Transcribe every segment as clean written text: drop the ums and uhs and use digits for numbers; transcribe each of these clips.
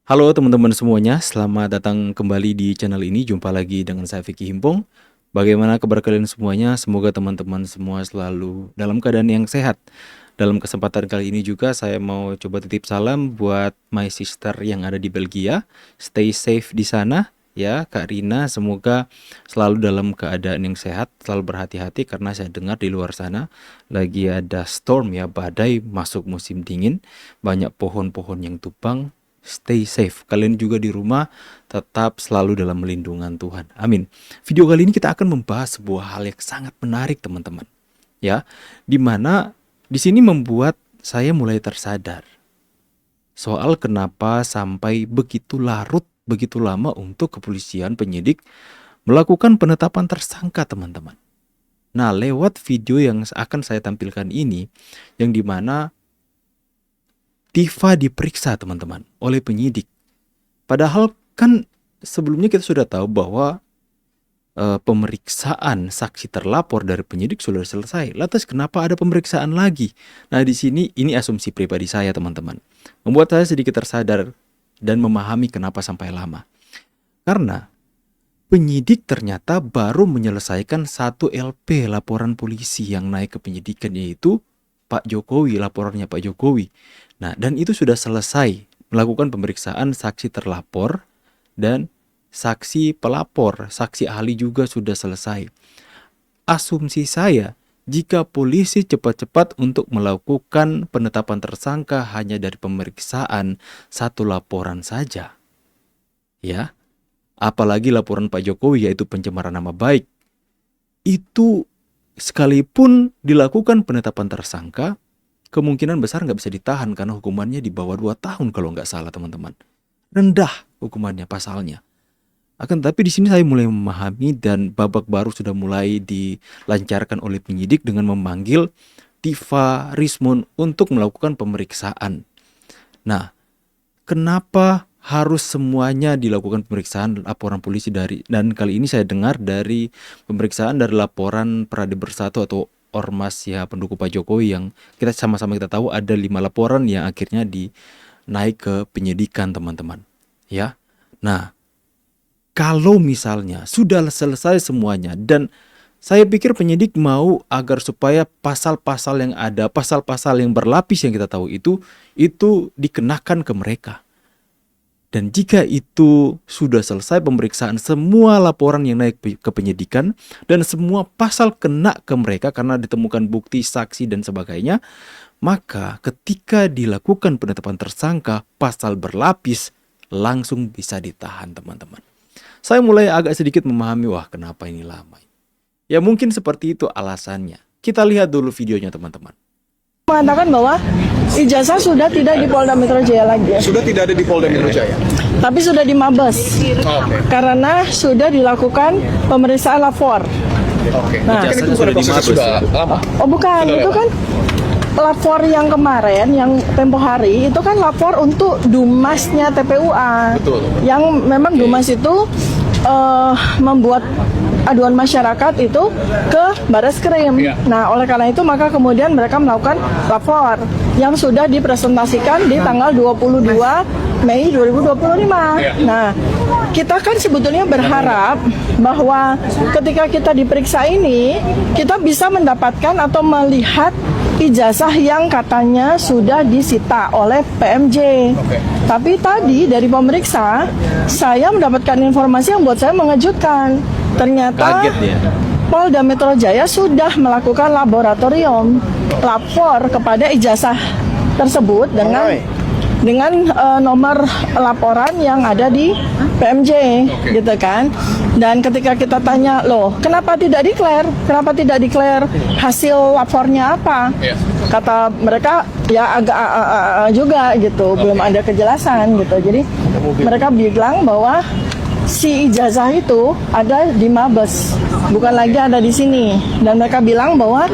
Halo teman-teman semuanya, selamat datang kembali di channel ini. Jumpa lagi dengan saya Vicky Himpong. Bagaimana kabar kalian semuanya? Semoga teman-teman semua selalu dalam keadaan yang sehat. Dalam kesempatan kali ini juga saya mau coba titip salam buat my sister yang ada di Belgia. Stay safe di sana ya Kak Rina. Semoga selalu dalam keadaan yang sehat, selalu berhati-hati karena saya dengar di luar sana lagi ada storm ya, badai masuk musim dingin. Banyak pohon-pohon yang tumbang. Stay safe. Kalian juga di rumah tetap selalu dalam lindungan Tuhan. Amin. Video kali ini kita akan membahas sebuah hal yang sangat menarik, teman-teman. Ya, dimana di sini membuat saya mulai tersadar soal kenapa sampai begitu larut, begitu lama untuk kepolisian penyidik melakukan penetapan tersangka, teman-teman. Nah, lewat video yang akan saya tampilkan ini, yang dimana Tifa diperiksa, teman-teman, oleh penyidik. Padahal kan sebelumnya kita sudah tahu bahwa pemeriksaan saksi terlapor dari penyidik sudah selesai. Lantas kenapa ada pemeriksaan lagi? Nah, di sini ini asumsi pribadi saya, teman-teman. Membuat saya sedikit tersadar dan memahami kenapa sampai lama. Karena penyidik ternyata baru menyelesaikan 1 LP laporan polisi yang naik ke penyidikan, yaitu Pak Jokowi, laporannya Pak Jokowi. Nah, dan itu sudah selesai melakukan pemeriksaan saksi terlapor dan saksi pelapor, saksi ahli juga sudah selesai. Asumsi saya, jika polisi cepat-cepat untuk melakukan penetapan tersangka hanya dari pemeriksaan 1 laporan saja, ya, apalagi laporan Pak Jokowi yaitu pencemaran nama baik, itu sekalipun dilakukan penetapan tersangka, kemungkinan besar nggak bisa ditahan karena hukumannya di bawah 2 tahun kalau nggak salah, teman-teman. Rendah hukumannya, pasalnya. Akan tetapi di sini saya mulai memahami dan babak baru sudah mulai dilancarkan oleh penyidik dengan memanggil Tifa Rismon untuk melakukan pemeriksaan. Nah, kenapa harus semuanya dilakukan pemeriksaan laporan polisi dan kali ini saya dengar dari pemeriksaan dari laporan Peradi Bersatu atau Ormas ya pendukung Pak Jokowi yang kita sama-sama kita tahu ada 5 laporan yang akhirnya naik ke penyidikan, teman-teman. Ya. Nah, kalau misalnya sudah selesai semuanya dan saya pikir penyidik mau agar supaya pasal-pasal yang ada, pasal-pasal yang berlapis yang kita tahu itu dikenakan ke mereka. Dan jika itu sudah selesai pemeriksaan semua laporan yang naik ke penyidikan dan semua pasal kena ke mereka karena ditemukan bukti, saksi dan sebagainya, maka ketika dilakukan penetapan tersangka pasal berlapis langsung bisa ditahan, teman-teman. Saya mulai agak sedikit memahami, wah kenapa ini lama. Ya mungkin seperti itu alasannya. Kita lihat dulu videonya, teman-teman. Mengatakan bahwa ijazah sudah tidak di Polda Metro Jaya lagi. Sudah tidak ada di Polda Metro Jaya. Tapi sudah di Mabes. Karena sudah dilakukan pemeriksaan lapor. Nah, Ijazah itu sudah di Mabes. sudah lama. Oh bukan, itu kan lapor yang kemarin, yang tempo hari, itu kan lapor untuk Dumasnya TPUA. Betul. Yang memang Dumas itu membuat aduan masyarakat itu ke Bareskrim. Nah, oleh karena itu maka kemudian mereka melakukan lapor yang sudah dipresentasikan di tanggal 22 Mei 2025. Nah, kita kan sebetulnya berharap bahwa ketika kita diperiksa ini, kita bisa mendapatkan atau melihat ijazah yang katanya sudah disita oleh PMJ. Tapi tadi dari pemeriksa, saya mendapatkan informasi yang buat saya mengejutkan. Ternyata Kaget ya. Polda Metro Jaya sudah melakukan laboratorium lapor kepada ijazah tersebut dengan nomor laporan yang ada di PMJ, gitu kan. Dan ketika kita tanya, loh, kenapa tidak declare? Kenapa tidak declare hasil lapornya apa? Kata mereka, ya agak juga gitu, belum ada kejelasan gitu. Jadi mereka bilang bahwa si ijazah itu ada di Mabes, bukan lagi ada di sini. Dan mereka bilang bahwa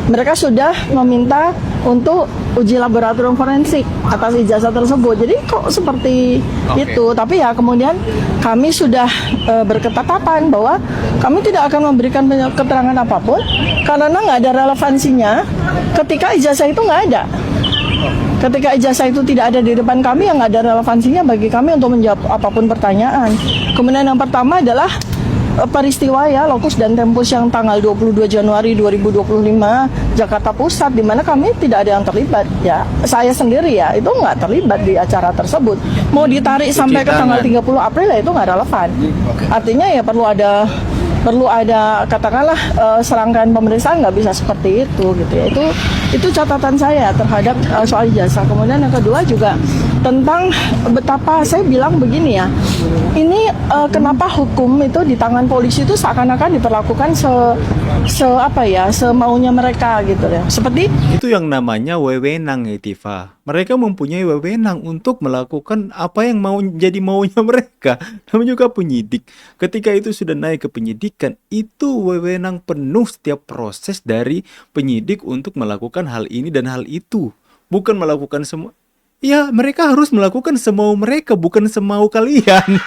mereka sudah meminta untuk uji laboratorium forensik atas ijazah tersebut. Jadi kok seperti itu? Tapi ya kemudian kami sudah berketetapan bahwa kami tidak akan memberikan keterangan apapun karena nggak ada relevansinya ketika ijazah itu nggak ada. Ketika ijazah itu tidak ada di depan kami, yang nggak ada relevansinya bagi kami untuk menjawab apapun pertanyaan. Kemudian yang pertama adalah peristiwa ya Lokus dan Tempus yang tanggal 22 Januari 2025 Jakarta Pusat, di mana kami tidak ada yang terlibat ya. Saya sendiri ya itu nggak terlibat di acara tersebut. Mau ditarik sampai ke tanggal 30 April ya itu nggak relevan. Artinya ya perlu ada katakanlah serangkaian pemeriksaan, nggak bisa seperti itu gitu ya. Itu catatan saya terhadap soal ijazah. Kemudian yang kedua juga tentang betapa saya bilang begini ya, ini kenapa hukum itu di tangan polisi itu seakan-akan diperlakukan semaunya mereka gitu ya. Seperti Itu yang namanya wewenang ya Tifa. Mereka mempunyai wewenang untuk melakukan apa yang jadi maunya mereka. Namun juga penyidik, ketika itu sudah naik ke penyidikan, itu wewenang penuh setiap proses dari penyidik untuk melakukan hal ini dan hal itu. Bukan melakukan semua. Ya, mereka harus melakukan semau mereka, bukan semau kalian.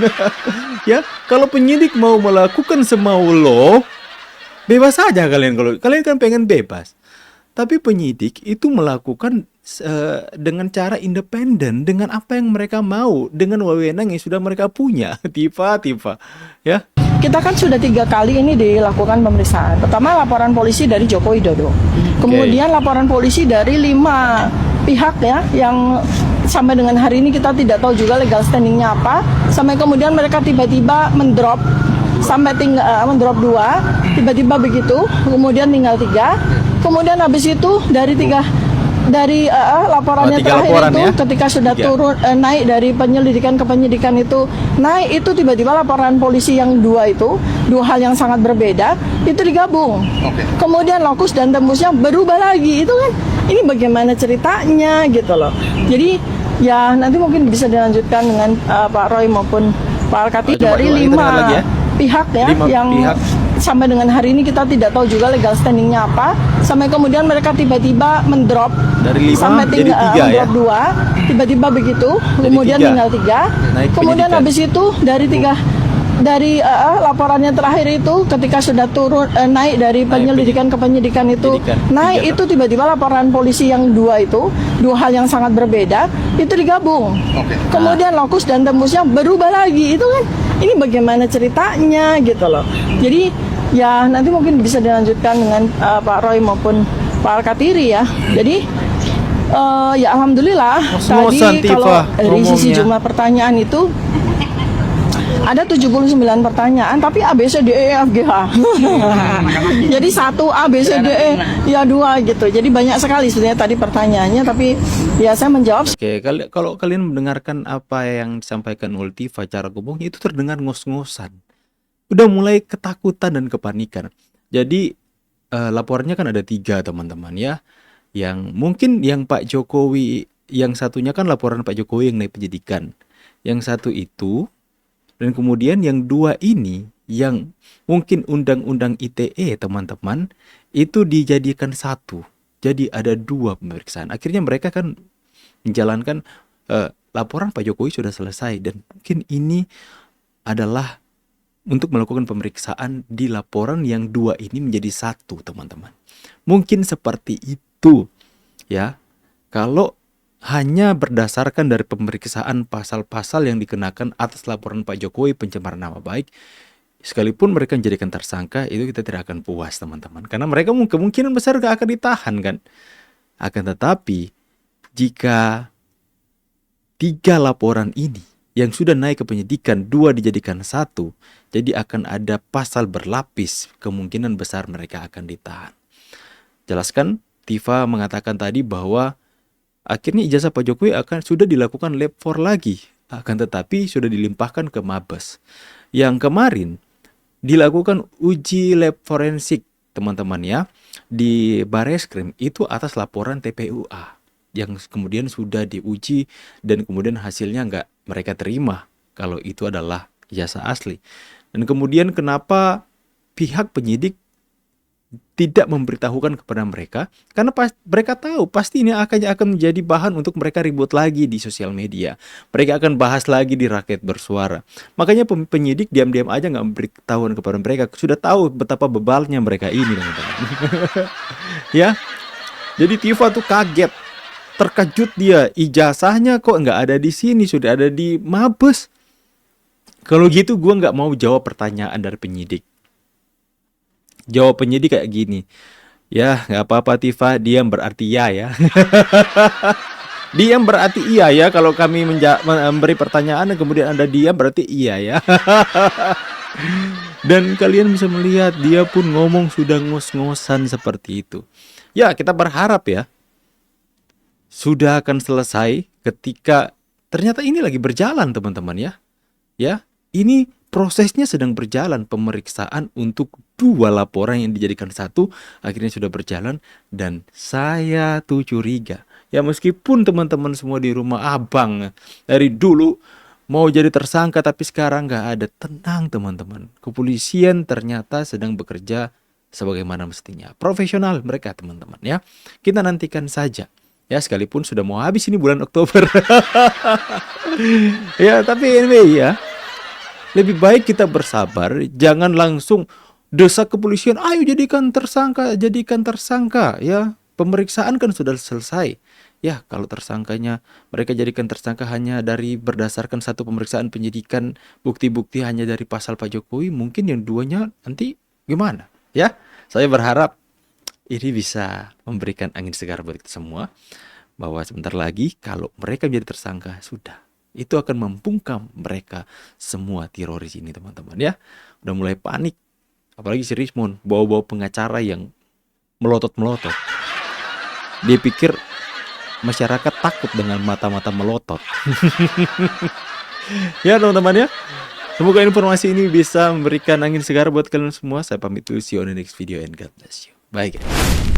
Ya, kalau penyidik mau melakukan semau lo, bebas saja kalian. Kalau kalian kan pengen bebas. Tapi penyidik itu melakukan dengan cara independen, dengan apa yang mereka mau, dengan wewenang yang sudah mereka punya. Tifa, ya. kita kan sudah 3 kali ini dilakukan pemeriksaan. Pertama laporan polisi dari Joko Widodo. Kemudian laporan polisi dari 5 pihak ya, yang sampai dengan hari ini kita tidak tahu juga legal standingnya apa. Sampai kemudian mereka tiba-tiba mendrop sampai mendrop 2, tiba-tiba begitu. Kemudian tinggal 3. Kemudian habis itu dari laporannya terakhir itu ya? Ketika sudah turun naik dari penyelidikan ke penyidikan itu naik, itu tiba-tiba laporan polisi yang 2 itu 2 hal yang sangat berbeda itu digabung. Kemudian Lokus dan Tempusnya berubah lagi. Itu kan ini bagaimana ceritanya gitu loh. Jadi ya nanti mungkin bisa dilanjutkan dengan Pak Roy maupun Pak Alkati dari 5 pihak ya, yang sampai dengan hari ini kita tidak tahu juga legal standingnya apa. Sampai kemudian mereka tiba-tiba mendrop dari 5 sampai jadi 3 ya? 2, tiba-tiba begitu. Kemudian tinggal 3. Kemudian habis itu dari laporannya terakhir itu ketika sudah turun naik dari penyelidikan ke penyidikan itu naik, itu tiba-tiba laporan polisi yang 2 itu 2 hal yang sangat berbeda itu digabung. Kemudian Lokus dan Tempusnya berubah lagi. Itu kan ini bagaimana ceritanya gitu loh. Jadi ya nanti mungkin bisa dilanjutkan dengan Pak Roy maupun Pak Alkatiri ya. Jadi ya alhamdulillah tadi kalau dari sisi jumlah pertanyaan itu ada 79 pertanyaan, tapi A, B, C, D, E, F, G, H. Jadi 1 A, B, C, D, E, ya 2 gitu. Jadi banyak sekali sebenarnya tadi pertanyaannya, tapi ya saya menjawab. Oke, kalau kalian mendengarkan apa yang disampaikan Ultifa cara ngomongnya itu terdengar ngos-ngosan. Udah mulai ketakutan dan kepanikan. Jadi laporannya kan ada 3 teman-teman ya. Yang mungkin yang Pak Jokowi, yang satunya kan laporan Pak Jokowi yang naik penyidikan. Yang satu itu. Dan kemudian yang 2 ini yang mungkin undang-undang ITE teman-teman itu dijadikan 1. Jadi ada 2 pemeriksaan. Akhirnya mereka kan menjalankan laporan Pak Jokowi sudah selesai. Dan mungkin ini adalah untuk melakukan pemeriksaan di laporan yang 2 ini menjadi 1 teman-teman. Mungkin seperti itu ya. Kalau hanya berdasarkan dari pemeriksaan pasal-pasal yang dikenakan atas laporan Pak Jokowi pencemaran nama baik, sekalipun mereka menjadikan tersangka, itu kita tidak akan puas teman-teman. Karena mereka kemungkinan besar gak akan ditahan kan. Akan tetapi, jika 3 laporan ini yang sudah naik ke penyidikan, 2 dijadikan 1, jadi akan ada pasal berlapis, kemungkinan besar mereka akan ditahan. Jelaskan, Tifa mengatakan tadi bahwa akhirnya ijazah Pak Jokowi sudah dilakukan lab 4 lagi. Akan tetapi sudah dilimpahkan ke Mabes. Yang kemarin dilakukan uji lab forensik teman-teman ya. Di Bareskrim itu atas laporan TPUA. Yang kemudian sudah diuji dan kemudian hasilnya nggak mereka terima. Kalau itu adalah ijazah asli. Dan kemudian kenapa pihak penyidik tidak memberitahukan kepada mereka, karena mereka tahu pasti ini akan menjadi bahan untuk mereka ribut lagi di sosial media. Mereka akan bahas lagi di Rakyat Bersuara. Makanya penyidik diam-diam aja nggak memberitahukan kepada mereka. Sudah tahu betapa bebalnya mereka ini teman-teman. Ya, jadi Tifa tuh kaget terkejut dia, ijazahnya kok nggak ada di sini, sudah ada di Mabes. Kalau gitu gue nggak mau jawab pertanyaan dari penyidik. Jawab penyidik kayak gini, ya nggak apa-apa Tifa, diam berarti ya. Diam berarti iya ya. Kalau kami memberi pertanyaan dan kemudian Anda diam berarti iya ya. Dan kalian bisa melihat dia pun ngomong sudah ngos-ngosan seperti itu. Ya, kita berharap ya sudah akan selesai ketika ternyata ini lagi berjalan teman-teman ya. Ya, ini prosesnya sedang berjalan, pemeriksaan untuk 2 laporan yang dijadikan 1 akhirnya sudah berjalan. Dan saya tuh curiga ya, meskipun teman-teman semua di rumah abang dari dulu mau jadi tersangka tapi sekarang nggak ada, tenang teman-teman. Kepolisian ternyata sedang bekerja sebagaimana mestinya, profesional mereka teman-teman ya. Kita nantikan saja ya, sekalipun sudah mau habis ini bulan Oktober. Ya tapi anyway ya, lebih baik kita bersabar, jangan langsung desak kepolisian, ayo jadikan tersangka ya. Pemeriksaan kan sudah selesai. Ya, kalau tersangkanya mereka jadikan tersangka hanya dari berdasarkan 1 pemeriksaan penyidikan, bukti-bukti hanya dari pasal Pak Jokowi, mungkin yang 2-nya nanti gimana? Ya, saya berharap ini bisa memberikan angin segar buat kita semua, bahwa sebentar lagi kalau mereka menjadi tersangka, sudah, itu akan membungkam mereka semua teroris ini teman-teman ya. Udah mulai panik, apalagi si Rismon bawa-bawa pengacara yang melotot-melotot. Dia pikir masyarakat takut dengan mata-mata melotot. Ya teman-teman ya, semoga informasi ini bisa memberikan angin segar buat kalian semua. Saya pamit dulu, see you on the next video and God bless you. Bye guys.